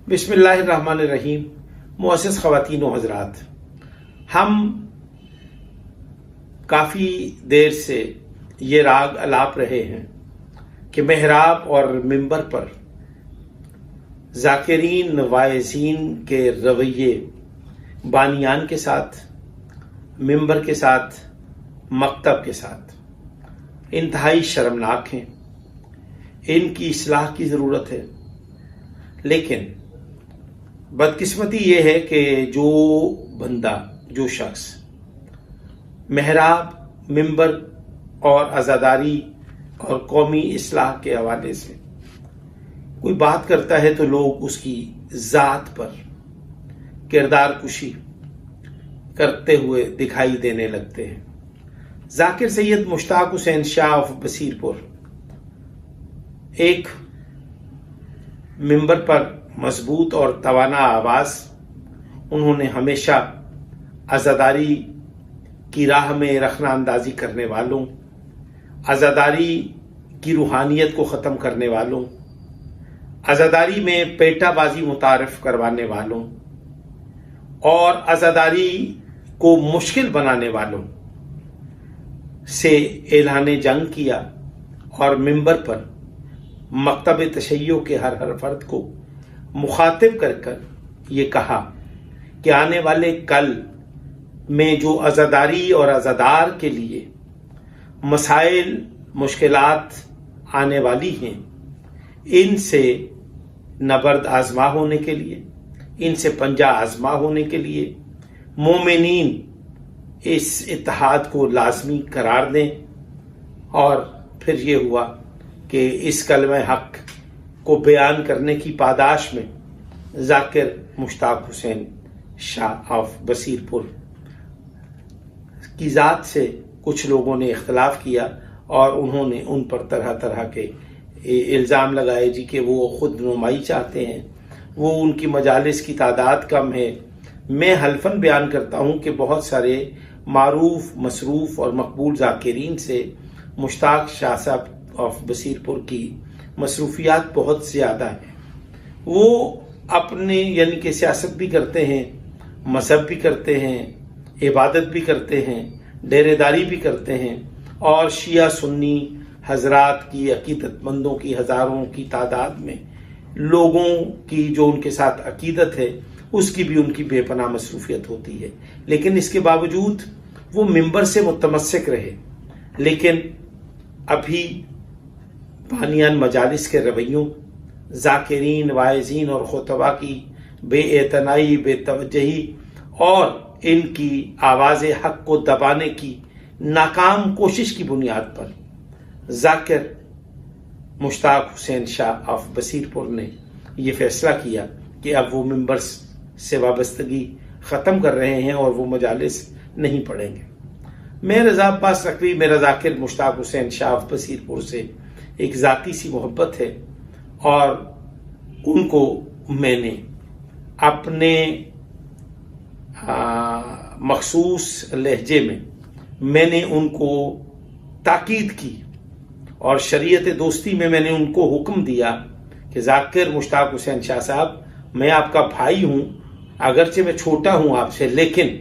बिस्मिल्लाहिर्रहमानिर्रहीम। मुअस्सिस ख़वातीन व हज़रात, हम काफ़ी देर से ये राग अलाप रहे हैं कि मेहराब और मिंबर पर ज़ाकिरीन वाइज़ीन के रवैये बानियान के साथ, मिंबर के साथ, मकतब के साथ इंतहाई शर्मनाक हैं। इनकी इस्लाह की ज़रूरत है। लेकिन बदकिस्मती ये है कि जो बंदा, जो शख्स मेहराब, मिंबर और अज़ादारी और कौमी इस्लाह के हवाले से कोई बात करता है तो लोग उसकी ज़ात पर किरदार कुशी करते हुए दिखाई देने लगते हैं। ज़ाकिर सैयद मुश्ताक हुसैन शाह ऑफ बसीरपुर एक मिंबर पर मजबूत और तवाना आवाज़, उन्होंने हमेशा अज़ादारी की राह में रखना अंदाजी करने वालों, अज़ादारी की रूहानियत को ख़त्म करने वालों, अज़ादारी में पेटाबाजी मुतारफ़ करवाने वालों और अज़ादारी को मुश्किल बनाने वालों से ऐलान जंग किया और मिंबर पर मकतब तशय्यो के हर फर्द को मुखातिब कर ये कहा कि आने वाले कल में जो अज़ादारी और अज़ादार के लिए मसाइल, मुश्किलात आने वाली हैं, इनसे नबर्द आजमा होने के लिए, इनसे पंजा आजमा होने के लिए मोमिनीन इस इत्तेहाद को लाजमी करार दें। और फिर ये हुआ कि इस कलमे हक को बयान करने की पादाश में ज़ाकिर मुश्ताक हुसैन शाह ऑफ बसीरपुर की ज़ात से कुछ लोगों ने इख्तलाफ किया और उन्होंने उन पर तरह तरह के इल्ज़ाम लगाए जी कि वो खुद नुमाई चाहते हैं, वो उनकी मजालिस की तादाद कम है। मैं हल्फन बयान करता हूँ कि बहुत सारे मारूफ, मसरूफ़ और मकबूल ज़ाकिरीन से मुश्ताक शाह साहब ऑफ बसीरपुर की मसरूफियात बहुत ज़्यादा है। वो अपने यानी कि सियासत भी करते हैं, मजहब भी करते हैं, इबादत भी करते हैं, डेरेदारी भी करते हैं और शिया सुन्नी हजरात की, अकीदतमंदों की हज़ारों की तादाद में लोगों की जो उनके साथ अकीदत है उसकी भी उनकी बेपनाह मसरूफियत होती है। लेकिन इसके बावजूद वो मिंबर से मुतमस्सिक रहे। लेकिन अभी बानियान मजालिस के रवैयों, ज़ाकिरीन, वाइज़ीन और खुतबा की बेएतनाई, बेतवज्जही और इनकी आवाज़ हक को दबाने की नाकाम कोशिश की बुनियाद पर ज़ाकिर मुश्ताक हुसैन शाह ऑफ बसीरपुर ने यह फैसला किया कि अब वो मिंबर से वाबस्तगी ख़त्म कर रहे हैं और वो मजालिस नहीं पढ़ेंगे। मैं रज़ा अब्बास नकवी, मेरा ज़ाकिर मुश्ताक हुसैन शाह ऑफ बसीरपुर से एक ज़ाती सी मोहब्बत है और उनको मैंने अपने मखसूस लहजे में मैंने उनको ताकीद की और शरीयत दोस्ती में मैंने उनको हुक्म दिया कि ज़ाकिर मुश्ताक हुसैन शाह साहब, मैं आपका भाई हूँ, अगरचे मैं छोटा हूँ आपसे, लेकिन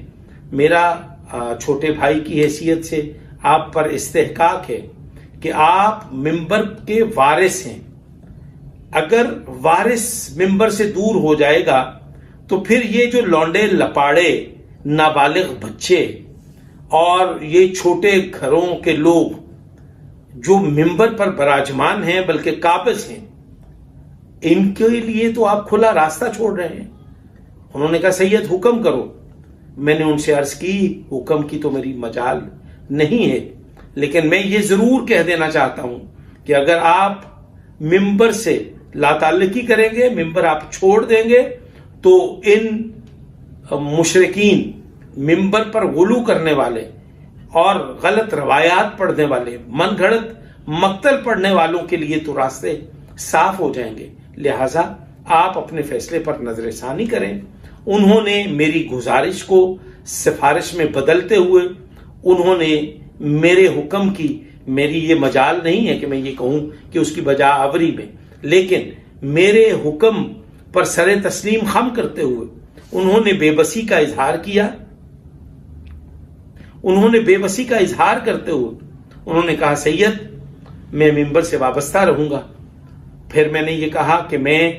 मेरा छोटे भाई की हैसियत से आप पर इस्तेहकाक है कि आप मिंबर के वारिस हैं। अगर वारिस मिंबर से दूर हो जाएगा तो फिर ये जो लौंडे लपाड़े, नाबालिग बच्चे और ये छोटे घरों के लोग जो मिंबर पर बराजमान हैं, बल्कि काबिज हैं, इनके लिए तो आप खुला रास्ता छोड़ रहे हैं। उन्होंने कहा सैयद हुक्म करो। मैंने उनसे अर्ज की हुक्म की तो मेरी मजाल नहीं है, लेकिन मैं ये जरूर कह देना चाहता हूं कि अगर आप मिंबर से लाताल्लुकी करेंगे, मिंबर आप छोड़ देंगे, तो इन मुशरिकीन, मिंबर पर गुलू करने वाले और गलत रवायात पढ़ने वाले, मन घड़त मक्तल पढ़ने वालों के लिए तो रास्ते साफ हो जाएंगे। लिहाजा आप अपने फैसले पर नजरसानी करें। उन्होंने मेरी गुजारिश को सिफारिश में बदलते हुए उन्होंने मेरे हुक्म की, मेरी ये मजाल नहीं है कि मैं ये कहूं कि उसकी बजा आवरी में, लेकिन मेरे हुक्म پر سر تسلیم خم کرتے ہوئے انہوں نے بے بسی کا اظہار کیا. انہوں نے بے بسی کا اظہار کرتے ہوئے انہوں نے کہا سید میں ممبر سے وابستہ رہوں گا. پھر میں نے یہ کہا کہ میں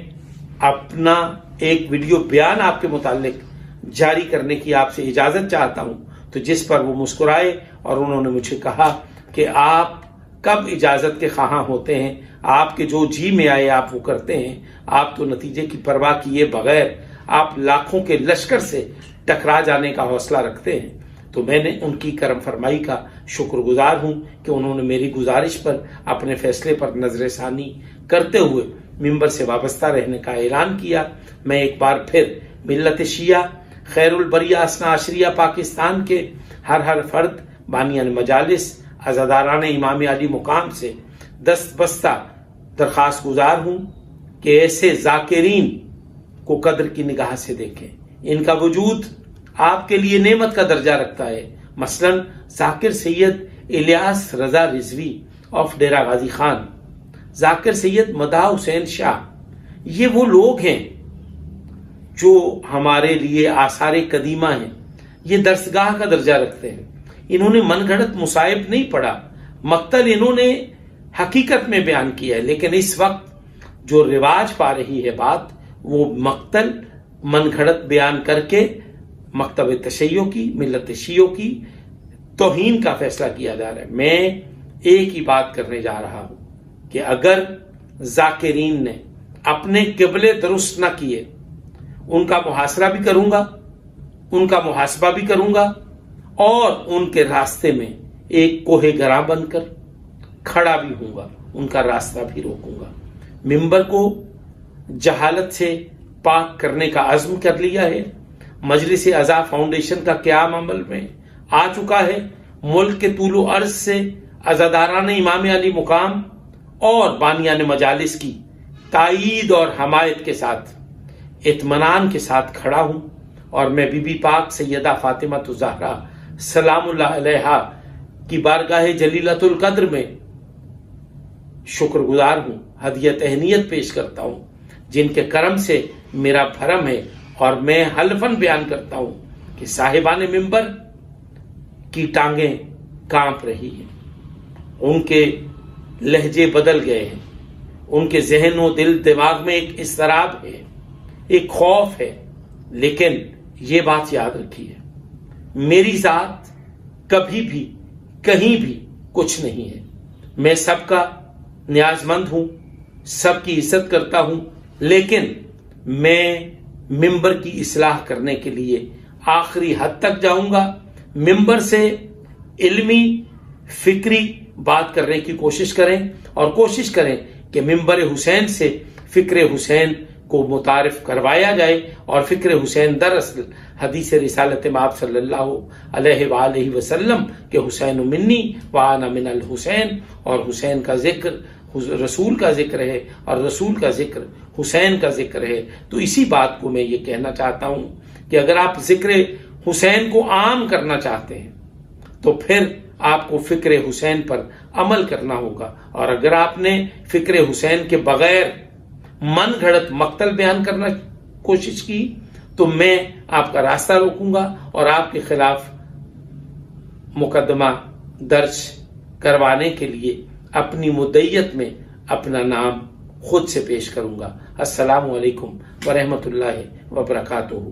اپنا ایک ویڈیو بیان آپ کے متعلق جاری کرنے کی آپ سے اجازت چاہتا ہوں. تو جس پر وہ مسکرائے اور انہوں نے مجھے کہا کہ آپ کب اجازت کے خواہاں ہوتے ہیں, آپ کے جو جی میں آئے آپ وہ کرتے ہیں, آپ تو نتیجے کی پرواہ کیے بغیر آپ لاکھوں کے لشکر سے ٹکرا جانے کا حوصلہ رکھتے ہیں. تو میں نے ان کی کرم فرمائی کا شکر گزار ہوں کہ انہوں نے میری گزارش پر اپنے فیصلے پر نظر ثانی کرتے ہوئے ممبر سے وابستہ رہنے کا اعلان کیا. میں ایک بار پھر ملت شیعہ خیر البریہ اثنا عشریہ پاکستان کے ہر فرد بانیان مجالس عزاداران امام علی مقام سے دست بستہ درخواست گزار ہوں کہ ایسے ذاکرین کو قدر کی نگاہ سے دیکھیں. ان کا وجود آپ کے لیے نعمت کا درجہ رکھتا ہے. مثلا ذاکر سید الیاس رضا رضوی آف ڈیرہ غازی خان، ذاکر سید مداح حسین شاہ، یہ وہ لوگ ہیں جو ہمارے لیے آثار قدیمہ ہیں. یہ درسگاہ کا درجہ رکھتے ہیں. انہوں نے من گھڑت مصائب نہیں پڑھا، مقتل انہوں نے حقیقت میں بیان کیا ہے. لیکن اس وقت جو رواج پا رہی ہے بات، وہ مقتل من گھڑت بیان کر کے مکتب تشیع کی، ملت شیعوں کی توہین کا فیصلہ کیا جا رہا ہے. میں ایک ہی بات کرنے جا رہا ہوں کہ اگر ذاکرین نے اپنے قبلے درست نہ کیے، ان کا محاصرہ بھی کروں گا، ان کا محاسبہ بھی کروں گا، اور ان کے راستے میں ایک کوہ گراں بن کر کھڑا بھی ہوں گا، ان کا راستہ بھی روکوں گا. ممبر کو جہالت سے پاک کرنے کا عزم کر لیا ہے. مجلس اعضاء فاؤنڈیشن کا قیام عمل میں آ چکا ہے. ملک کے طول و عرض سے عزاداران امام علی مقام اور بانیان مجالس کی تائید اور حمایت کے ساتھ، اطمینان کے ساتھ کھڑا ہوں. اور میں بی بی پاک سیدہ فاطمہ الزہرا سلام اللہ علیہا کی بارگاہ جلیلۃ القدر میں شکر گزار ہوں، ہدیہ تہنیت پیش کرتا ہوں، جن کے کرم سے میرا بھرم ہے. اور میں حلفاً بیان کرتا ہوں کہ صاحبان ممبر کی ٹانگیں کانپ رہی ہیں، ان کے لہجے بدل گئے ہیں، ان کے ذہن و دل دماغ میں ایک اضطراب ہے، ایک خوف ہے. لیکن یہ بات یاد رکھیے، میری ذات کبھی بھی کہیں بھی کچھ نہیں ہے. میں سب کا نیاز مند ہوں، سب کی عزت کرتا ہوں، لیکن میں ممبر کی اصلاح کرنے کے لیے آخری حد تک جاؤں گا. ممبر سے علمی فکری بات کرنے کی کوشش کریں، اور کوشش کریں کہ ممبر حسین سے فکر حسین کو متعارف کروایا جائے. اور فکر حسین دراصل حدیث رسالت مآب صلی اللہ علیہ وآلہ وسلم کہ حسین منی وانا من الحسین، اور حسین کا ذکر رسول کا ذکر ہے اور رسول کا ذکر حسین کا ذکر ہے. تو اسی بات کو میں یہ کہنا چاہتا ہوں کہ اگر آپ ذکر حسین کو عام کرنا چاہتے ہیں تو پھر آپ کو فکر حسین پر عمل کرنا ہوگا. اور اگر آپ نے فکر حسین کے بغیر من گھڑت مقتل بیان کرنا کوشش کی تو میں آپ کا راستہ روکوں گا اور آپ کے خلاف مقدمہ درج کروانے کے لیے اپنی مدعیت میں اپنا نام خود سے پیش کروں گا. السلام علیکم ورحمۃ اللہ وبرکاتہ.